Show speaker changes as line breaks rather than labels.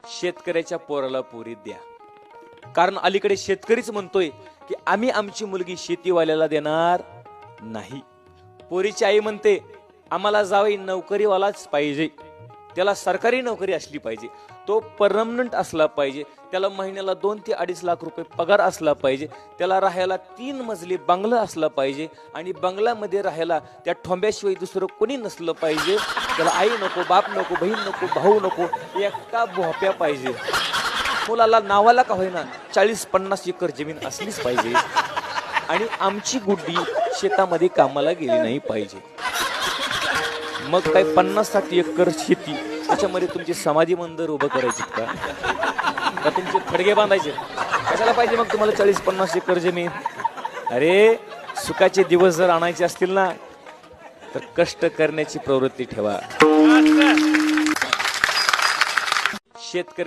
शेतकऱ्याच्या पोराला पोरी द्या. कारण अलीकडे शेतकरीच म्हणतोय की आम्ही आमची मुलगी शेतीवाल्याला देणार नाही. पोरीची आई म्हणते आम्हाला जावई नोकरीवालाच पाहिजे, त्याला सरकारी नोकरी असली पाहिजे, तो परमनंट असला पाहिजे, त्याला महिन्याला 2 ते 2.5 लाख रुपये पगार असला पाहिजे, त्याला राहायला 3 मजली बंगला असला पाहिजे आणि बंगल्यामध्ये राहायला त्या ठोंब्याशिवाय दुसरं कोणी नसलं पाहिजे. त्याला आई नको, बाप नको, बहीण नको, भाऊ नको, एका भोप्या पाहिजे. मुलाला नावाला का होईना 40-50 एकर जमीन असलीच पाहिजे आणि आमची गुड्डी शेतामध्ये कामाला गेली नाही पाहिजे. मग काय 50-60 एकर शेती त्याच्यामध्ये तुमची समाधी मंदिर उभं करायची का तुमचे खडगे बांधायचे? कशाला पाहिजे मग तुम्हाला 40-50 एकर जमीन? अरे सुखाचे दिवस जर आणायचे असतील ना तर कष्ट करण्याची प्रवृत्ती ठेवा. शेतकऱ्या